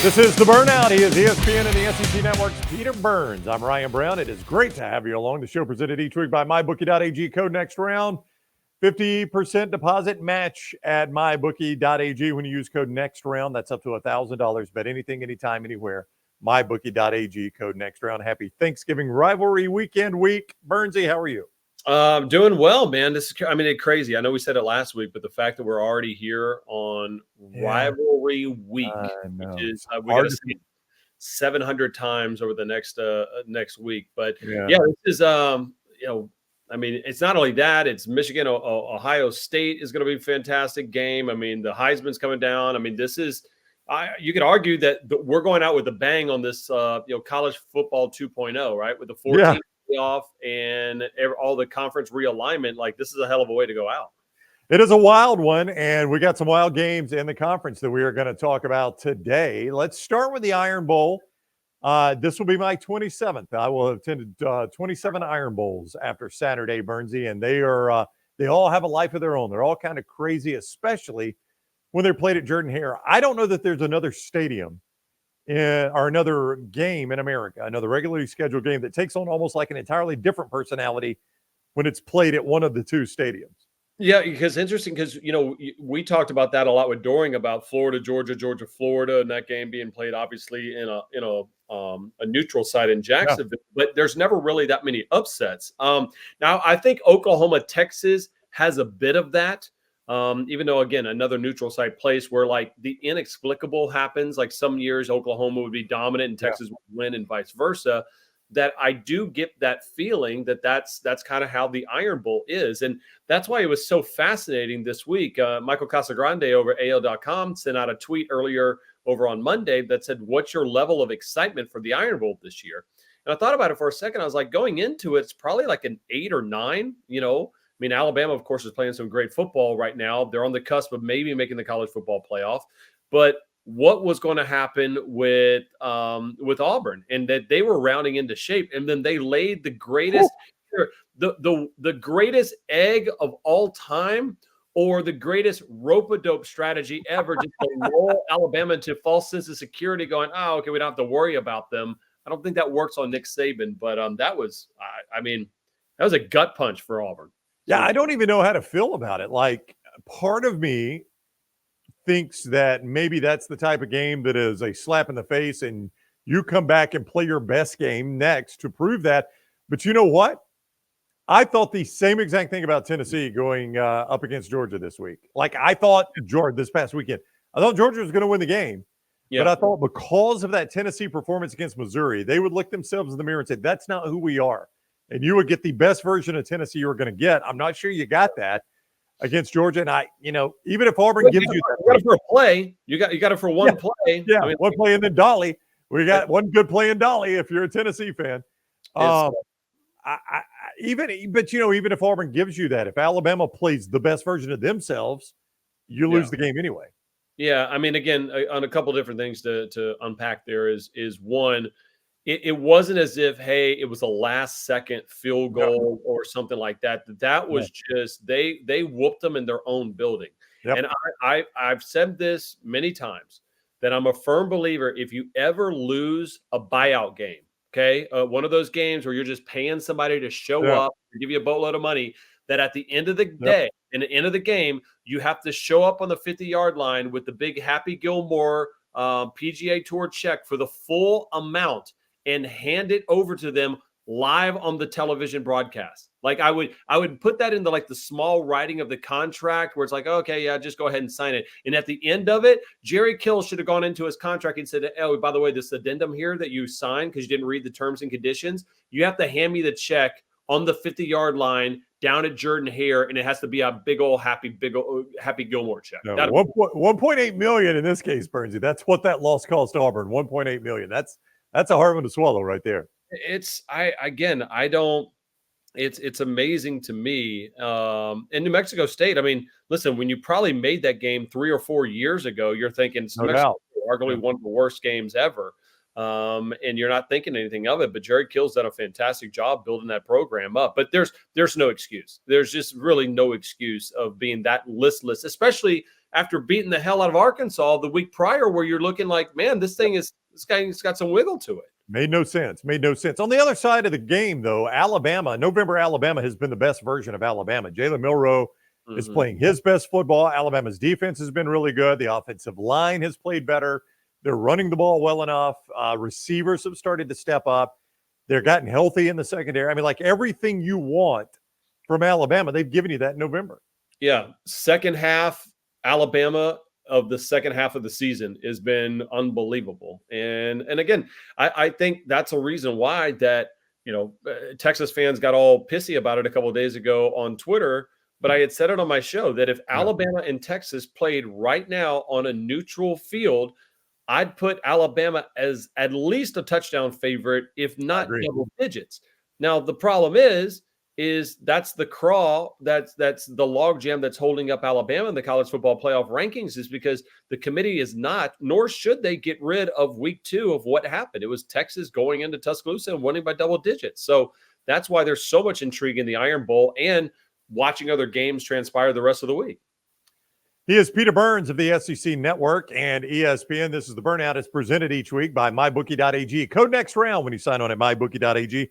This is the Burnout. He is ESPN and the SEC Network's Peter Burns. I'm Ryan Brown. It is great to have you along. The show presented each week by MyBookie.ag. Code next round, 50% deposit match at MyBookie.ag when you use code next round. That's up to $1,000. Bet anything, anytime, anywhere. MyBookie.ag. Code next round. Happy Thanksgiving rivalry weekend week. Burnsy, how are you? Doing well, man. It's crazy. I know we said it last week, but the fact that we're already here on rivalry week, which is we got to see it 700 times over the next week. But this is it's not only that, it's Michigan, Ohio State is going to be a fantastic game. I mean, the Heisman's coming down. I mean, this is you could argue that we're going out with a bang on this college football 2.0, right? With the 14 off and all the conference realignment. Like, this is a hell of a way to go out. It is a wild one, and we got some wild games in the conference that we are going to talk about today. Let's start with the Iron Bowl. This will be my 27th. I will have attended 27 Iron Bowls after Saturday, Burnsy, and they all have a life of their own. They're all kind of crazy, especially when they're played at Jordan-Hare. I don't know that there's another stadium or another game in America, another regularly scheduled game that takes on almost like an entirely different personality when it's played at one of the two stadiums. Yeah, because we talked about that a lot with Doring about Florida, Georgia, Florida, and that game being played obviously in a neutral site in Jacksonville. Yeah. But there's never really that many upsets. Now I think Oklahoma, Texas has a bit of that. Even though, again, another neutral site place where like the inexplicable happens, like some years Oklahoma would be dominant and Texas would win and vice versa, that I do get that feeling that's kind of how the Iron Bowl is. And that's why it was so fascinating this week. Michael Casagrande over AL.com sent out a tweet earlier over on Monday that said, what's your level of excitement for the Iron Bowl this year? And I thought about it for a second. I was like, going into it, it's probably like an 8 or 9, I mean, Alabama, of course, is playing some great football right now. They're on the cusp of maybe making the college football playoff. But what was going to happen with Auburn, and that they were rounding into shape, and then they laid the greatest, the greatest egg of all time, or the greatest rope-a-dope strategy ever, just to roll Alabama into false sense of security, going, oh, okay, we don't have to worry about them. I don't think that works on Nick Saban, but that was a gut punch for Auburn. Yeah, I don't even know how to feel about it. Like, part of me thinks that maybe that's the type of game that is a slap in the face and you come back and play your best game next to prove that. But you know what? I thought the same exact thing about Tennessee going up against Georgia this week. Like, I thought this past weekend, I thought Georgia was going to win the game. Yeah. But I thought because of that Tennessee performance against Missouri, they would look themselves in the mirror and say, that's not who we are. And you would get the best version of Tennessee you were going to get. I'm not sure you got that against Georgia. And even if Auburn gives you that, you got it for a play. You got it for one play. Yeah, one play and then Dolly. We got one good play in Dolly if you're a Tennessee fan. Even if Auburn gives you that, if Alabama plays the best version of themselves, you lose the game anyway. Yeah, I mean, again, on a couple different things to unpack there is one. It wasn't as if, hey, it was a last-second field goal or something like that. That was just they whooped them in their own building. Yep. And I've said this many times that I'm a firm believer if you ever lose a buyout game, okay, one of those games where you're just paying somebody to show up and give you a boatload of money, that at the end of the day, in the end of the game, you have to show up on the 50-yard line with the big Happy Gilmore PGA Tour check for the full amount and hand it over to them live on the television broadcast. Like I would put that into like the small writing of the contract where it's like, okay, yeah, just go ahead and sign it. And at the end of it, Jerry Kill should have gone into his contract and said, oh, by the way, this addendum here that you signed because you didn't read the terms and conditions, you have to hand me the check on the 50-yard line down at Jordan-Hare, and it has to be a big old Happy Gilmore check. No, 1.8 million in this case, Burnsy. That's what that loss cost Auburn. 1.8 million. That's a hard one to swallow right there. It's amazing to me. In New Mexico State, I mean, listen, when you probably made that game 3 or 4 years ago, you're thinking New Mexico arguably one of the worst games ever. And you're not thinking anything of it, but Jerry Kill's done a fantastic job building that program up. But there's no excuse. There's just really no excuse of being that listless, especially after beating the hell out of Arkansas the week prior, where you're looking like, man, this guy's got some wiggle to it. Made no sense. Made no sense. On the other side of the game, though, November Alabama has been the best version of Alabama. Jalen Milroe is playing his best football. Alabama's defense has been really good. The offensive line has played better. They're running the ball well enough. Receivers have started to step up. They're gotten healthy in the secondary. I mean, like everything you want from Alabama, they've given you that in November. Yeah. Second half, Alabama of the second half of the season has been unbelievable. And again, I think that's a reason why that, Texas fans got all pissy about it a couple of days ago on Twitter. But I had said it on my show that if Alabama and Texas played right now on a neutral field, I'd put Alabama as at least a touchdown favorite, if not double digits. Now, the problem is that's the crawl, that's the logjam that's holding up Alabama in the college football playoff rankings, is because the committee is not, nor should they get rid of week 2 of what happened. It was Texas going into Tuscaloosa and winning by double digits. So that's why there's so much intrigue in the Iron Bowl and watching other games transpire the rest of the week. He is Peter Burns of the SEC Network and ESPN. This is the Burnout. It's presented each week by MyBookie.ag. Code next round when you sign on at MyBookie.ag.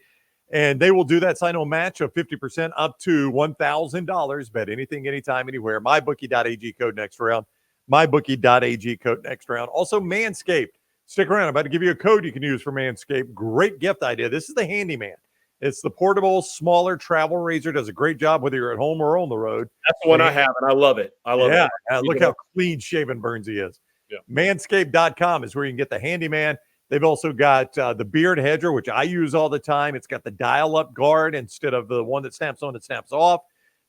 And they will do that sign-on match of 50% up to $1,000. Bet anything, anytime, anywhere. MyBookie.ag, code next round. MyBookie.ag, code next round. Also, Manscaped. Stick around. I'm about to give you a code you can use for Manscaped. Great gift idea. This is the Handyman. It's the portable, smaller travel razor. Does a great job whether you're at home or on the road. That's the one I have, and I love it. I love it. Look how clean-shaven Burnsy is. Yeah. Manscaped.com is where you can get the Handyman. They've also got the Beard Hedger, which I use all the time. It's got the dial-up guard instead of the one that snaps on and snaps off.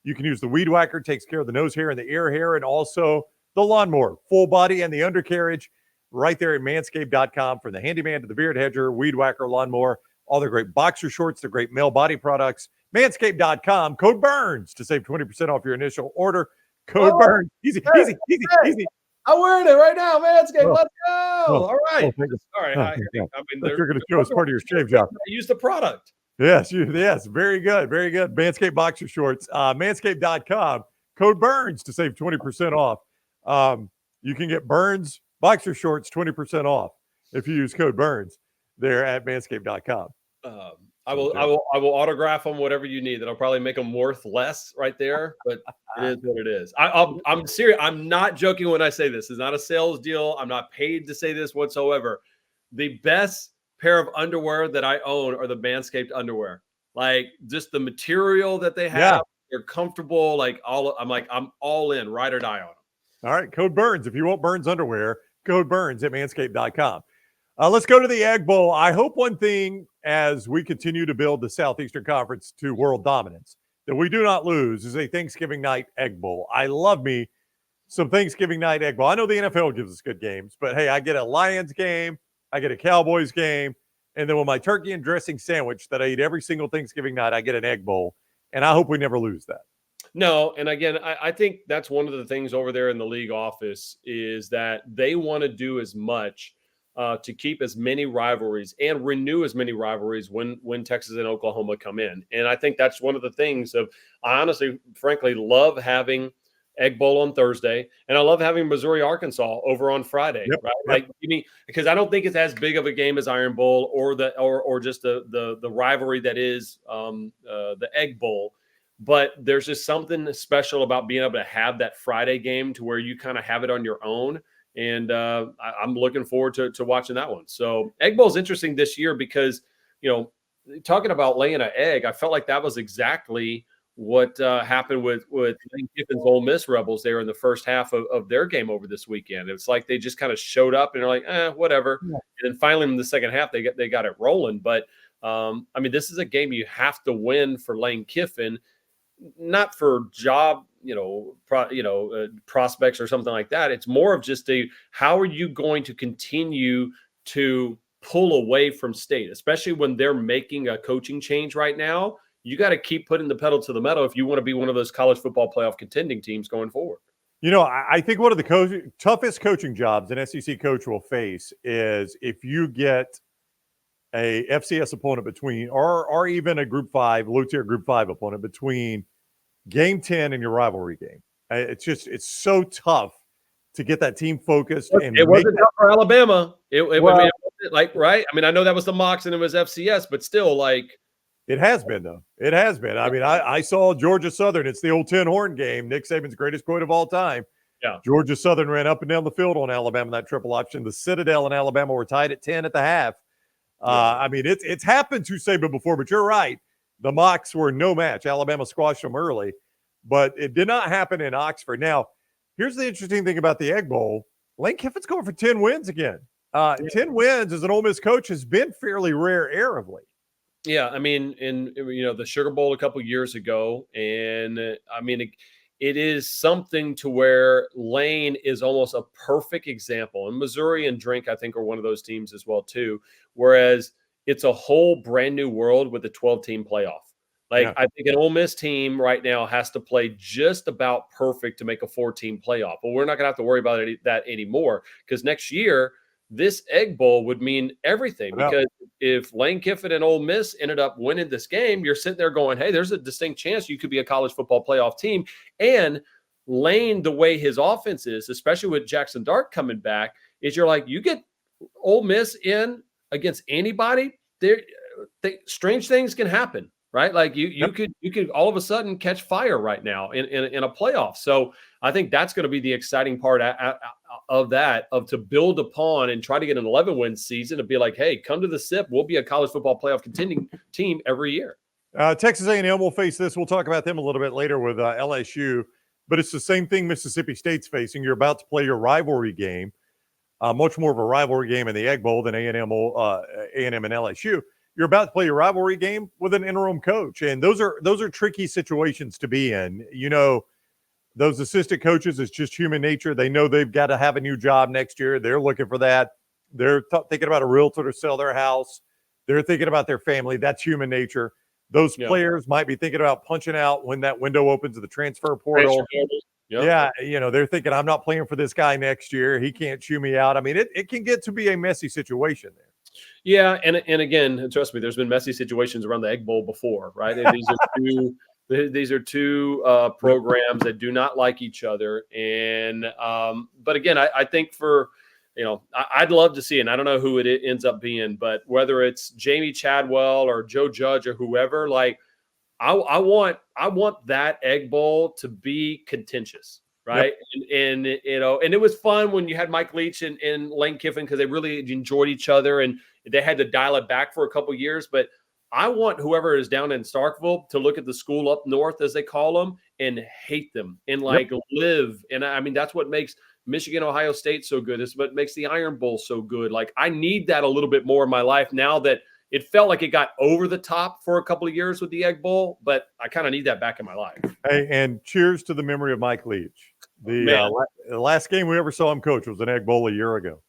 You can use the Weed Whacker, takes care of the nose hair and the ear hair, and also the lawnmower, full body and the undercarriage, right there at Manscaped.com. From the Handyman to the Beard Hedger, Weed Whacker, lawnmower, all their great boxer shorts, their great male body products. Manscaped.com, code BURNS to save 20% off your initial order. Code BURNS. Easy. I'm wearing it right now, Manscaped. Let's go. All right. Sorry. I mean, you're going to show us part of your shave job. I use the product. Yes. Very good. Very good. Manscaped boxer shorts. Manscaped.com. Code BURNS to save 20% off. You can get Burns boxer shorts 20% off if you use code BURNS there at Manscaped.com. I will autograph them, whatever you need. That'll probably make them worth less right there, but it is what it is. I'm serious. I'm not joking when I say this. It's not a sales deal. I'm not paid to say this whatsoever. The best pair of underwear that I own are the Manscaped underwear. Like just the material that they have, they're comfortable. I'm all in, ride or die on them. All right, code BURNS. If you want Burns underwear, code BURNS at Manscaped.com. Let's go to the Egg Bowl. I hope one thing as we continue to build the Southeastern Conference to world dominance that we do not lose is a Thanksgiving night Egg Bowl. I love me some Thanksgiving night Egg Bowl. I know the NFL gives us good games, but hey, I get a Lions game, I get a Cowboys game, and then with my turkey and dressing sandwich that I eat every single Thanksgiving night, I get an Egg Bowl, and I hope we never lose that. No, and again, I think that's one of the things over there in the league office is that they want to do as much to keep as many rivalries and renew as many rivalries when Texas and Oklahoma come in. And I think that's one of the things I honestly, frankly, love having Egg Bowl on Thursday, and I love having Missouri, Arkansas over on Friday, right? Like, because I don't think it's as big of a game as Iron Bowl or just the rivalry that is the Egg Bowl. But there's just something special about being able to have that Friday game to where you kind of have it on your own. And I'm looking forward to watching that one. So Egg Bowl is interesting this year because, talking about laying an egg, I felt like that was exactly what happened with Lane Kiffin's Ole Miss Rebels there in the first half of their game over this weekend. It's like they just kind of showed up and they're like, whatever. Yeah. And then finally in the second half, they got it rolling. But, this is a game you have to win for Lane Kiffin, not for job prospects or something like that. It's more of just how are you going to continue to pull away from State, especially when they're making a coaching change right now. You got to keep putting the pedal to the metal if you want to be one of those college football playoff contending teams going forward. I think one of the toughest coaching jobs an SEC coach will face is if you get a FCS opponent between, or even a Group 5, low-tier Group 5 opponent between Game 10 and your rivalry game. It's so tough to get that team focused and it wasn't tough for Alabama. I mean, it wasn't like, right? I mean, I know that was the Mocs and it was FCS, but still, like, it has been, though. It has been. I mean, I saw Georgia Southern. It's the old 10-horn game. Nick Saban's greatest quote of all time. Yeah. Georgia Southern ran up and down the field on Alabama, that triple option. The Citadel and Alabama were tied at 10 at the half. I mean, it's happened to Saban before, but you're right. The Mocs were no match. Alabama squashed them early, but it did not happen in Oxford. Now, here's the interesting thing about the Egg Bowl. Lane Kiffin's going for 10 wins again. 10 wins as an Ole Miss coach has been fairly rare air of late. Yeah, I mean, in the Sugar Bowl a couple years ago, and I mean, it is something to where Lane is almost a perfect example. And Missouri and Drink, I think, are one of those teams as well too. Whereas it's a whole brand new world with a 12-team playoff. Like, I think an Ole Miss team right now has to play just about perfect to make a 4-team playoff. But we're not going to have to worry about that anymore, because next year this Egg Bowl would mean everything. Because if Lane Kiffin and Ole Miss ended up winning this game, you're sitting there going, hey, there's a distinct chance you could be a college football playoff team. And Lane, the way his offense is, especially with Jackson Dart coming back, is you're like, you get Ole Miss in against anybody, strange things can happen. Right, like you could all of a sudden catch fire right now in a playoff. So I think that's going to be the exciting part of to build upon and try to get an 11-win season, to be like, hey, come to the SIP. We'll be a college football playoff contending team every year. Texas A&M will face this. We'll talk about them a little bit later with LSU, but it's the same thing Mississippi State's facing. You're about to play your rivalry game, much more of a rivalry game in the Egg Bowl than A&M and LSU. You're about to play your rivalry game with an interim coach, and those are tricky situations to be in. You know, those assistant coaches, it's just human nature. They know they've got to have a new job next year. They're looking for that. They're thinking about a realtor to sell their house. They're thinking about their family. That's human nature. Those players might be thinking about punching out when that window opens to the transfer portal. Yeah, you know, they're thinking, I'm not playing for this guy next year. He can't chew me out. I mean, it can get to be a messy situation there. Yeah, and again, trust me, there's been messy situations around the Egg Bowl before, right? These are two programs that do not like each other, and but again, I think I'd love to see, and I don't know who it ends up being, but whether it's Jamie Chadwell or Joe Judge or whoever, like I want that Egg Bowl to be contentious. Right. Yep. And it was fun when you had Mike Leach and Lane Kiffin, because they really enjoyed each other and they had to dial it back for a couple of years. But I want whoever is down in Starkville to look at the school up north, as they call them, and hate them and live. And I mean, that's what makes Michigan, Ohio State so good. It's what makes the Iron Bowl so good. Like, I need that a little bit more in my life now that it felt like it got over the top for a couple of years with the Egg Bowl, but I kind of need that back in my life. Hey, and cheers to the memory of Mike Leach. The last game we ever saw him coach was an Egg Bowl a year ago.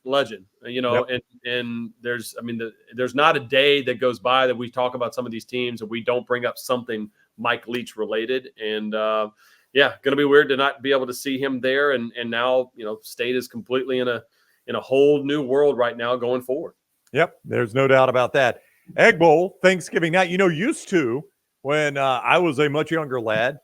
Legend, and there's not a day that goes by that we talk about some of these teams and we don't bring up something Mike Leach related. And going to be weird to not be able to see him there. And now, State is completely in a whole new world right now going forward. Yep, there's no doubt about that. Egg Bowl, Thanksgiving night. Used to, when I was a much younger lad,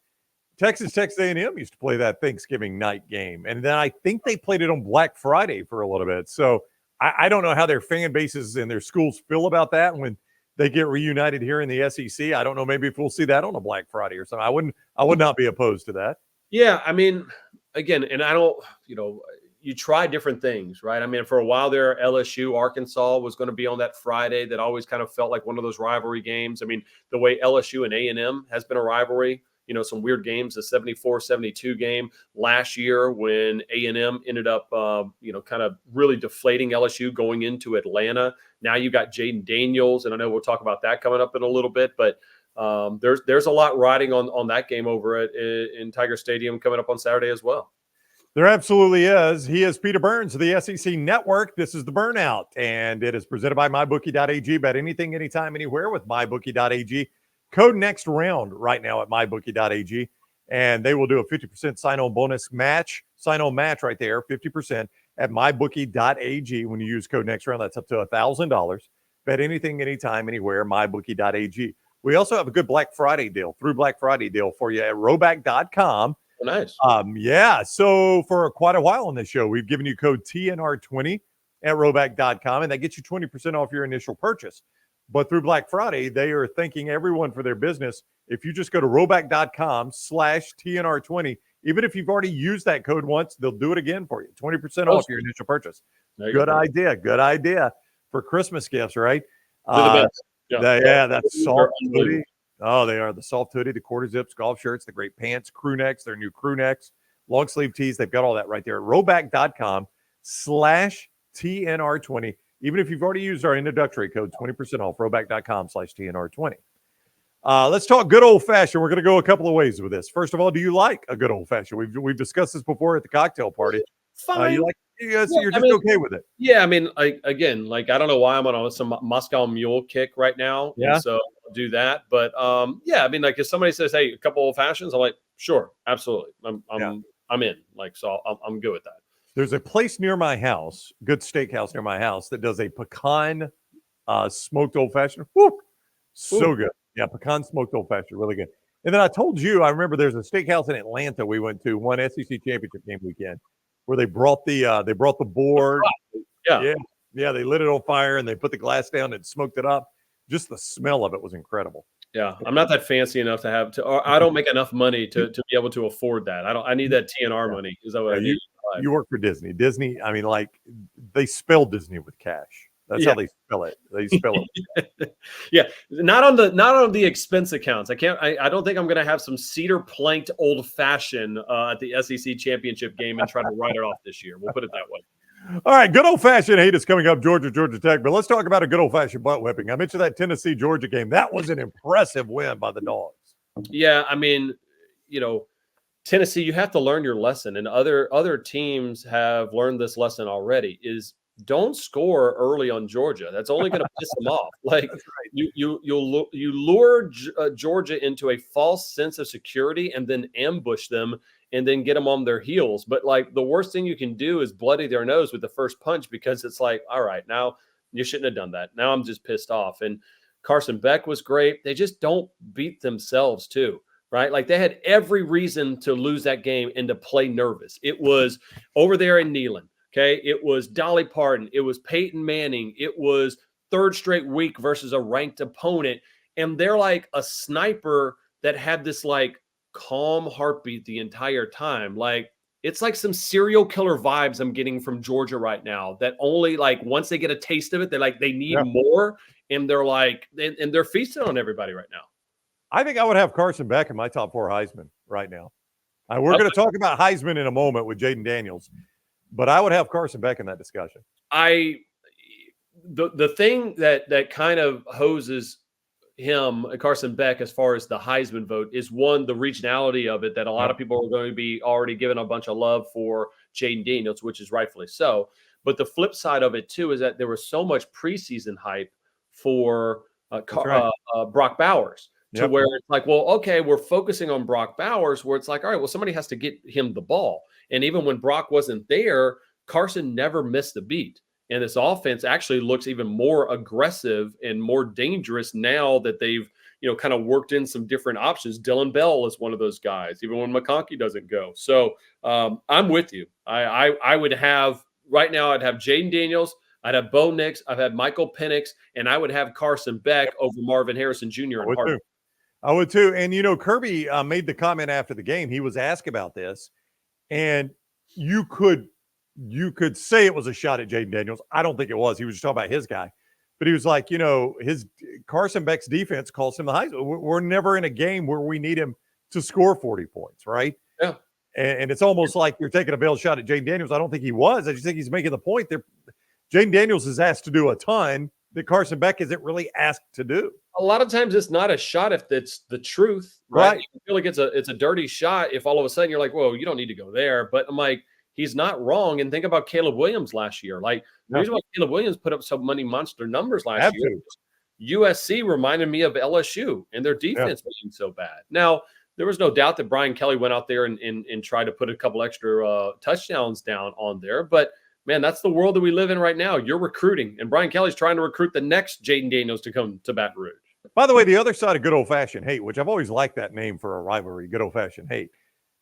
Texas A&M used to play that Thanksgiving night game. And then I think they played it on Black Friday for a little bit. So I don't know how their fan bases and their schools feel about that when they get reunited here in the SEC. I don't know. Maybe if we'll see that on a Black Friday or something. I would not be opposed to that. Yeah, I mean, again, and I don't, you try different things, right? I mean, for a while there, LSU, Arkansas was going to be on that Friday. That always kind of felt like one of those rivalry games. I mean, the way LSU and A&M has been a rivalry, some weird games, the 74-72 game last year when A&M ended up, kind of really deflating LSU going into Atlanta. Now you got Jaden Daniels, and I know we'll talk about that coming up in a little bit, but there's a lot riding on that game over in Tiger Stadium coming up on Saturday as well. There absolutely is. He is Peter Burns of the SEC Network. This is the Burnout, and it is presented by MyBookie.ag. Bet anything, anytime, anywhere with MyBookie.ag. Code next round right now at MyBookie.ag, and they will do a 50% sign-on bonus match. Sign-on match right there, 50% at MyBookie.ag. When you use code next round, that's up to $1,000. Bet anything, anytime, anywhere, MyBookie.ag. We also have a good Black Friday deal for you at Roback.com. nice. Yeah. So for quite a while on this show, we've given you code TNR20 at roback.com, and that gets you 20% off your initial purchase. But through Black Friday, they are thanking everyone for their business. If you just go to roback.com/TNR20, even if you've already used that code once, they'll do it again for you. 20% off your initial purchase. Good idea. Good idea for Christmas gifts, right? They're the best. That's soft hoodie. Oh, they are the soft hoodie, the quarter zips, golf shirts, the great pants, crew necks, their new crew necks, long sleeve tees. They've got all that right there at roback.com/TNR20. Even if you've already used our introductory code, 20% off, roback.com/TNR20. Let's talk good old fashioned. We're going to go a couple of ways with this. First of all, do you like a good old fashioned? We've discussed this before at the cocktail party. Fine. You're just okay with it. Yeah, I mean, I don't know why I'm on some Moscow Mule kick right now. Yeah. So I'll do that. But yeah, I mean, like if somebody says, hey, a couple old fashions, I'm like, sure, absolutely. I'm in. Like, so I'm good with that. There's a place near my house, good steakhouse near my house, that does a pecan smoked old fashioned. So good. Yeah, pecan smoked old fashioned, really good. And then I told you, I remember there's a steakhouse in Atlanta we went to one SEC championship game weekend where they brought the board. Yeah. They lit it on fire and they put the glass down and smoked it up. Just the smell of it was incredible. Yeah, I'm not that fancy enough or I don't make enough money to be able to afford that. I need that TNR money. Is that what I need? You work for Disney. Disney, I mean, like they spell Disney with cash. That's how they spell it. They spell it. Yeah, not on the expense accounts. I don't think I'm going to have some cedar planked old fashioned at the SEC championship game and try to write it off this year. We'll put it that way. All right, good old fashioned hate is coming up. Georgia Tech, but let's talk about a good old fashioned butt whipping. I mentioned that Tennessee Georgia game. That was an impressive win by the Dogs. Yeah, I mean, Tennessee, you have to learn your lesson, and other teams have learned this lesson already. Is don't score early on Georgia. That's only going to piss them off. Like you lure Georgia into a false sense of security and then ambush them and then get them on their heels. But like the worst thing you can do is bloody their nose with the first punch, because it's like, all right, now you shouldn't have done that. Now I'm just pissed off. And Carson Beck was great. They just don't beat themselves too. Right? Like they had every reason to lose that game and to play nervous. It was over there in Neyland. Okay. It was Dolly Parton. It was Peyton Manning. It was third straight week versus a ranked opponent. And they're like a sniper that had this like calm heartbeat the entire time. Like it's like some serial killer vibes I'm getting from Georgia right now, that only like once they get a taste of it, they're like, they need more. And they're like, and they're feasting on everybody right now. I think I would have Carson Beck in my top 4 Heisman right now. We're going to talk about Heisman in a moment with Jaden Daniels, but I would have Carson Beck in that discussion. The thing that kind of hoses him, Carson Beck, as far as the Heisman vote is, one, the regionality of it, that a lot of people are going to be already giving a bunch of love for Jaden Daniels, which is rightfully so. But the flip side of it too is that there was so much preseason hype for Brock Bowers. To where it's like, well, okay, we're focusing on Brock Bowers, where it's like, all right, well, somebody has to get him the ball. And even when Brock wasn't there, Carson never missed a beat. And this offense actually looks even more aggressive and more dangerous now that they've, kind of worked in some different options. Dylan Bell is one of those guys, even when McConkey doesn't go. So I'm with you. I would have, right now, I'd have Jaden Daniels, I'd have Bo Nix, I've had Michael Penix, and I would have Carson Beck over Marvin Harrison Jr. and Harvard. I would too. And, Kirby made the comment after the game. He was asked about this, and you could say it was a shot at Jaden Daniels. I don't think it was. He was just talking about his guy. But he was like, his Carson Beck's defense calls him the Heisman. We're never in a game where we need him to score 40 points, right? Yeah. And it's almost like you're taking a bail shot at Jaden Daniels. I don't think he was. I just think he's making the point that Jaden Daniels is asked to do a ton that Carson Beck isn't really asked to do. A lot of times it's not a shot if it's the truth, right? You feel like it's a dirty shot if all of a sudden you're like, whoa, you don't need to go there. But I'm like, he's not wrong. And think about Caleb Williams last year. Like, the reason why Caleb Williams put up so many monster numbers last year, USC reminded me of LSU and their defense being so bad. Now, there was no doubt that Brian Kelly went out there and tried to put a couple extra touchdowns down on there. But man, that's the world that we live in right now. You're recruiting, and Brian Kelly's trying to recruit the next Jaden Daniels to come to Baton Rouge. By the way, the other side of good old-fashioned hate, which I've always liked that name for a rivalry, good old-fashioned hate.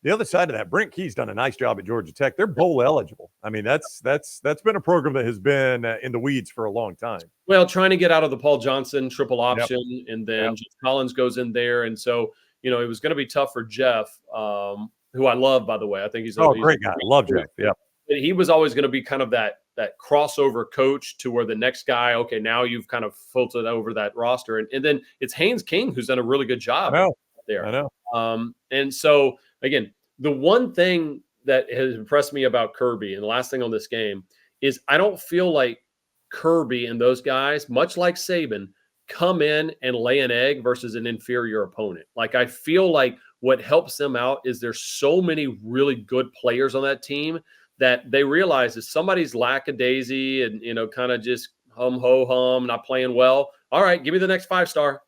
the other side of that, Brent Key's done a nice job at Georgia Tech. They're bowl eligible. I mean, that's been a program that has been in the weeds for a long time. Well, trying to get out of the Paul Johnson triple option, and then Yep. Jeff Collins goes in there, and so it was going to be tough for Jeff, who I love, by the way. I think he's a great guy. Love Jeff. Yeah, he was always going to be kind of that crossover coach to where the next guy, okay, now you've kind of filtered over that roster, and then it's Haynes King who's done a really good job there. I know. And so again, the one thing that has impressed me about Kirby, and the last thing on this game, is I don't feel like Kirby and those guys, much like Saban, come in and lay an egg versus an inferior opponent. Like, I feel like what helps them out is there's so many really good players on that team that they realize if somebody's lackadaisy and, kind of just hum, not playing well, all right, give me the next 5-star.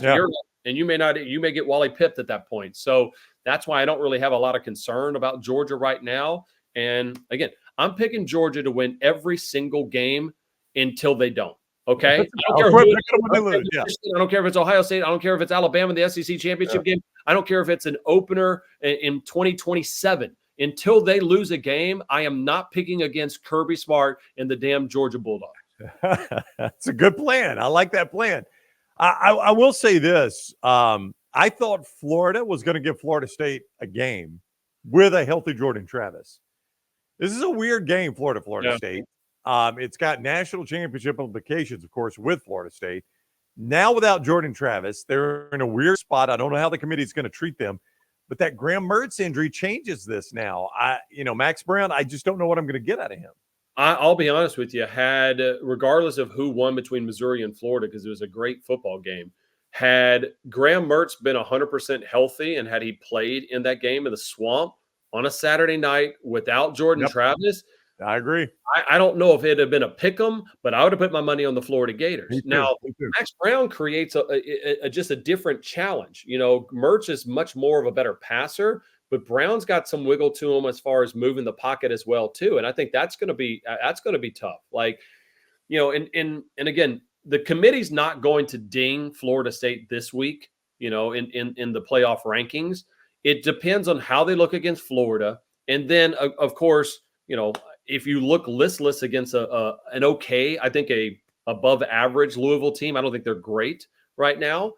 Yeah. And you may get Wally pipped at that point. So that's why I don't really have a lot of concern about Georgia right now. And again, I'm picking Georgia to win every single game until they don't. Okay. I don't care if it's Ohio State. I don't care if it's Alabama in the SEC championship game. I don't care if it's an opener in 2027. Until they lose a game, I am not picking against Kirby Smart and the damn Georgia Bulldogs. That's a good plan. I like that plan. I will say this. I thought Florida was going to give Florida State a game with a healthy Jordan Travis. This is a weird game, Florida State. It's got national championship implications, of course, with Florida State. Now without Jordan Travis, they're in a weird spot. I don't know how the committee is going to treat them, but that Graham Mertz injury changes this now. Max Brown, I just don't know what I'm going to get out of him. I'll be honest with you, regardless of who won between Missouri and Florida, because it was a great football game, had Graham Mertz been 100% healthy and had he played in that game in the Swamp on a Saturday night without Jordan Travis, I agree. I don't know if it had been a pick 'em, but I would have put my money on the Florida Gators. Now, Max Brown creates just a different challenge. Mertz is much more of a better passer, but Brown's got some wiggle to him as far as moving the pocket as well too, and I think that's going to be tough. Like, and again, the committee's not going to ding Florida State this week. In the playoff rankings, it depends on how they look against Florida, and then of course, if you look listless against an okay, I think a above average Louisville team, I don't think they're great right now.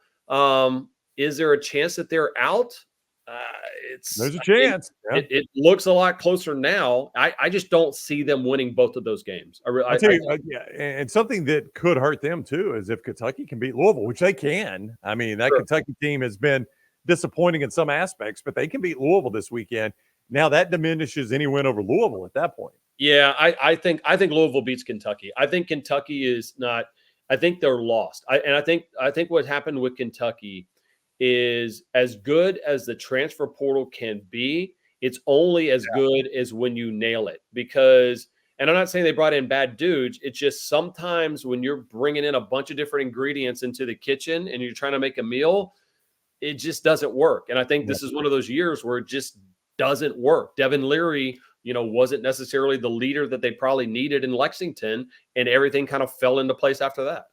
Is there a chance that they're out? There's a chance. It looks a lot closer now. I just don't see them winning both of those games. And something that could hurt them too is if Kentucky can beat Louisville, which they can. I mean, that Kentucky team has been disappointing in some aspects, but they can beat Louisville this weekend. Now that diminishes any win over Louisville at that point. Yeah, I think Louisville beats Kentucky. I think Kentucky is not. I think they're lost. I think what happened with Kentucky is, as good as the transfer portal can be, it's only as good as when you nail it. Because, and I'm not saying they brought in bad dudes. It's just sometimes when you're bringing in a bunch of different ingredients into the kitchen and you're trying to make a meal, it just doesn't work. And I think this is one of those years where it just doesn't work. Devin Leary, wasn't necessarily the leader that they probably needed in Lexington, and everything kind of fell into place after that.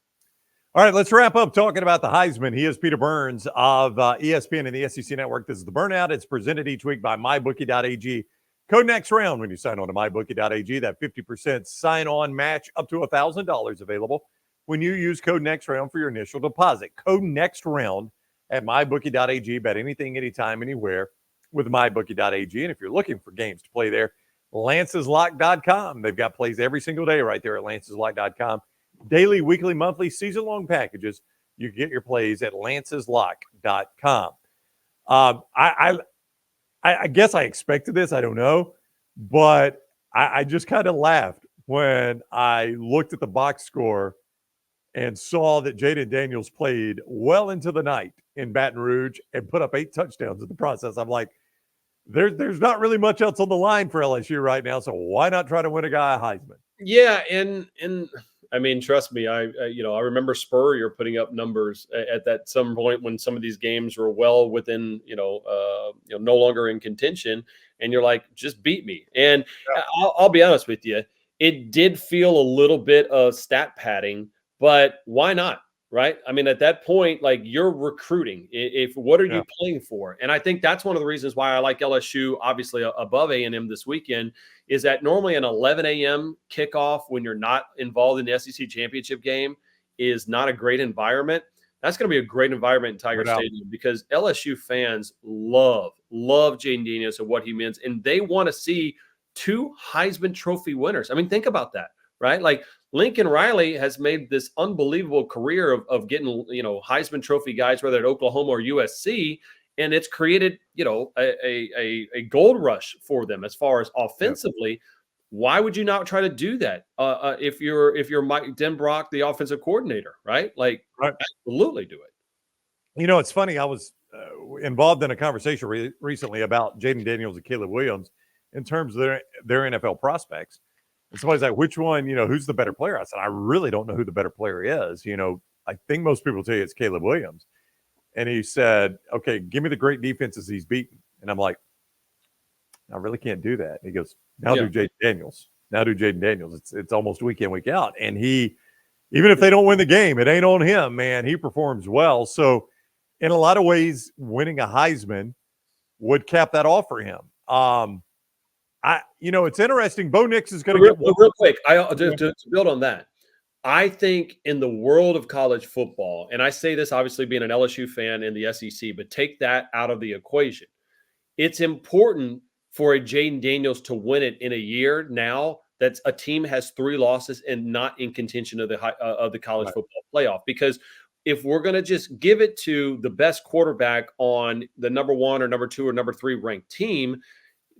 All right, let's wrap up talking about the Heisman. He is Peter Burns of ESPN and the SEC Network. This is the Burnout. It's presented each week by MyBookie.ag. Code next round when you sign on to MyBookie.ag. That 50% sign-on match up to $1,000 available when you use code next round for your initial deposit. Code next round at MyBookie.ag. Bet anything, anytime, anywhere with MyBookie.ag. And if you're looking for games to play there, Lance'sLock.com. They've got plays every single day right there at Lance'sLock.com. Daily, weekly, monthly, season-long packages. You get your plays at Lance'sLock.com. I guess I expected this. I don't know. But I just kind of laughed when I looked at the box score and saw that Jaden Daniels played well into the night in Baton Rouge and put up 8 touchdowns in the process. I'm like, there's not really much else on the line for LSU right now, so why not try to win a guy a Heisman? Yeah, and I mean, trust me, I remember Spurrier putting up numbers at that some point when some of these games were well within, no longer in contention, and you're like, just beat me. And I'll be honest with you, it did feel a little bit of stat padding, but why not? right? I mean, at that point, like you're recruiting. If what are Yeah. you playing for? And I think that's one of the reasons why I like LSU, obviously above A&M this weekend, is that normally an 11 a.m. kickoff when you're not involved in the SEC championship game is not a great environment. That's going to be a great environment in Tiger Stadium because LSU fans love Jaden Daniels and what he means, and they want to see two Heisman Trophy winners. I mean, think about that, right? Like Lincoln Riley has made this unbelievable career of getting, Heisman Trophy guys, whether at Oklahoma or USC, and it's created, a gold rush for them as far as offensively. Yep. Why would you not try to do that if you're Mike Denbrock, the offensive coordinator, right? Like, absolutely do it. It's funny. I was involved in a conversation recently about Jaden Daniels and Caleb Williams in terms of their NFL prospects. And somebody's like, which one, who's the better player? I said, I really don't know who the better player is. I think most people tell you it's Caleb Williams. And he said, okay, give me the great defenses he's beaten. And I'm like, I really can't do that. And he goes, now do Jaden Daniels. Now do Jaden Daniels. It's almost week in, week out. And he, even if they don't win the game, it ain't on him, man. He performs well. So in a lot of ways, winning a Heisman would cap that off for him. It's interesting. Bo Nix is going to get real quick. To build on that, I think in the world of college football, and I say this obviously being an LSU fan in the SEC, but take that out of the equation. It's important for a Jaden Daniels to win it in a year now that a team has 3 losses and not in contention of the college football playoff. Because if we're going to just give it to the best quarterback on the number 1 or number 2 or number 3 ranked team,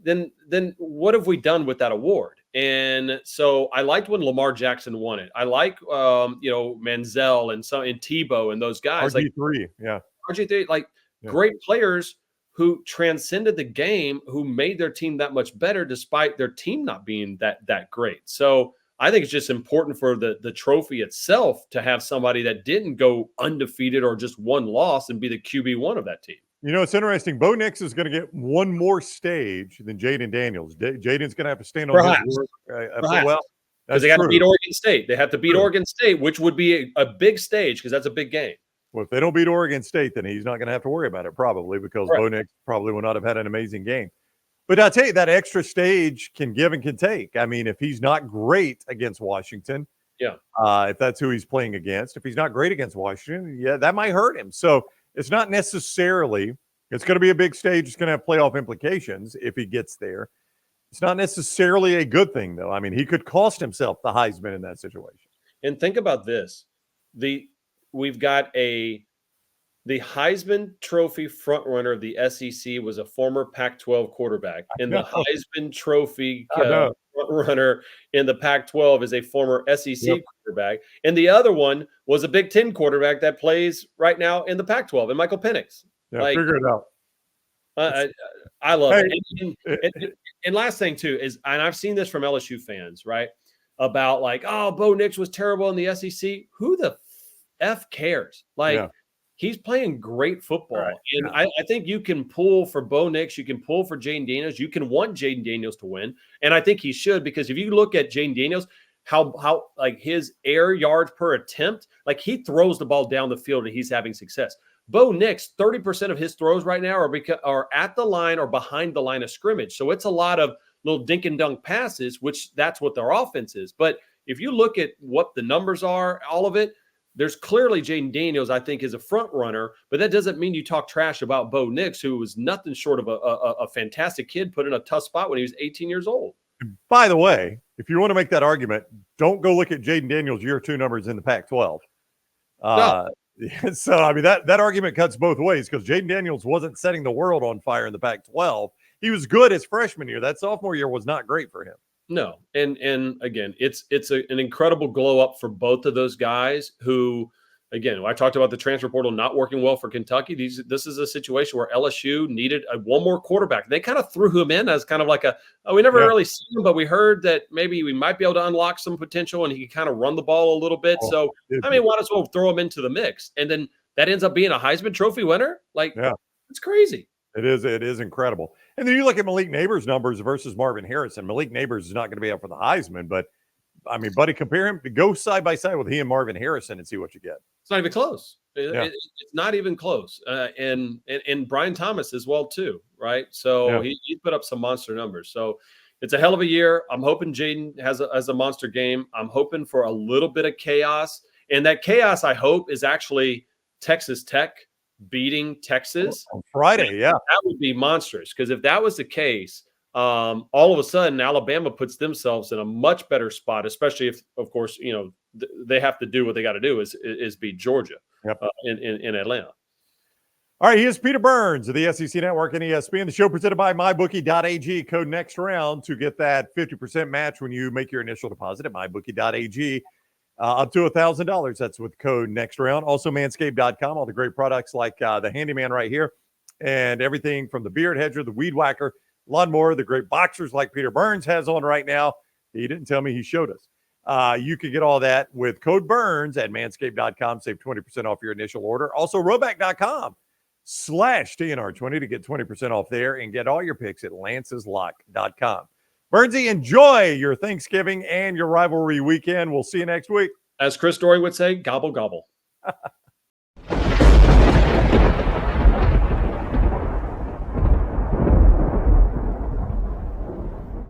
then what have we done with that award? And so I liked when Lamar Jackson won it. I like Manziel and Tebow and those guys. RG3, RG3, great players who transcended the game, who made their team that much better despite their team not being that great. So I think it's just important for the trophy itself to have somebody that didn't go undefeated or just one loss and be the QB1 of that team. It's interesting. Bo Nix is going to get one more stage than Jaden Daniels. Jaden's going to have to stand on his work. Well, because they got to beat Oregon State. They have to beat Oregon State, which would be a big stage because that's a big game. Well, if they don't beat Oregon State, then he's not going to have to worry about it probably because Bo Nix probably will not have had an amazing game. But I'll tell you, that extra stage can give and can take. I mean, if he's not great against Washington, if that's who he's playing against, if he's not great against Washington, that might hurt him. So it's not necessarily – it's going to be a big stage. It's going to have playoff implications if he gets there. It's not necessarily a good thing, though. I mean, he could cost himself the Heisman in that situation. And think about this. We've got the Heisman Trophy frontrunner of the SEC was a former Pac-12 quarterback, and the Heisman Trophy frontrunner in the Pac-12 is a former SEC quarterback, and the other one was a Big Ten quarterback that plays right now in the Pac-12, and Michael Penix. Figure it out. I love it. And last thing too is, and I've seen this from LSU fans, right? About Bo Nix was terrible in the SEC. Who the F cares? He's playing great football. Right. And I think you can pull for Bo Nix. You can pull for Jaden Daniels. You can want Jaden Daniels to win. And I think he should, because if you look at Jaden Daniels, how his air yards per attempt, he throws the ball down the field and he's having success. Bo Nix, 30% of his throws right now are at the line or behind the line of scrimmage. So it's a lot of little dink and dunk passes, which that's what their offense is. But if you look at what the numbers are, all of it, there's clearly Jaden Daniels, I think, is a front runner, but that doesn't mean you talk trash about Bo Nix, who was nothing short of a fantastic kid put in a tough spot when he was 18 years old. By the way, if you want to make that argument, don't go look at Jaden Daniels' year 2 numbers in the Pac-12. So, I mean, that argument cuts both ways, because Jaden Daniels wasn't setting the world on fire in the Pac-12. He was good his freshman year. That sophomore year was not great for him. No. And again, it's an incredible glow up for both of those guys who, again, I talked about the transfer portal not working well for Kentucky. This is a situation where LSU needed one more quarterback. They kind of threw him in as kind of we never really seen him, but we heard that maybe we might be able to unlock some potential and he could kind of run the ball a little bit. So, I mean, might as well throw him into the mix. And then that ends up being a Heisman Trophy winner. It's crazy. It is incredible. And then you look at Malik Neighbors' numbers versus Marvin Harrison. Malik Neighbors is not going to be up for the Heisman, but I mean, buddy, compare him, go side by side with he and Marvin Harrison and see what you get. It's not even close. Yeah. It's not even close. And Brian Thomas as well too, right? So Yeah. he put up some monster numbers. So it's a hell of a year. I'm hoping Jaden has a monster game. I'm hoping for a little bit of chaos, and that chaos I hope is actually Texas Tech beating Texas On Friday. Yeah. That would be monstrous, because if that was the case, all of a sudden Alabama puts themselves in a much better spot, especially if, of course, they have to do what they got to do is beat Georgia. Yep. In Atlanta. All right, here's Peter Burns of the SEC Network and ESPN. The show presented by MyBookie.ag. Code next round to get that 50% match when you make your initial deposit at MyBookie.ag. Up to $1,000. That's with code next round. Also, Manscaped.com. All the great products like the Handyman right here, and everything from the Beard Hedger, the Weed Whacker, Lawnmower, the great boxers like Peter Burns has on right now. He didn't tell me, he showed us. You can get all that with code Burns at Manscaped.com. Save 20% off your initial order. Also, Roback.com/TNR20 to get 20% off there, and get all your picks at LancesLock.com. Burnsy, enjoy your Thanksgiving and your rivalry weekend. We'll see you next week. As Chris Story would say, gobble, gobble.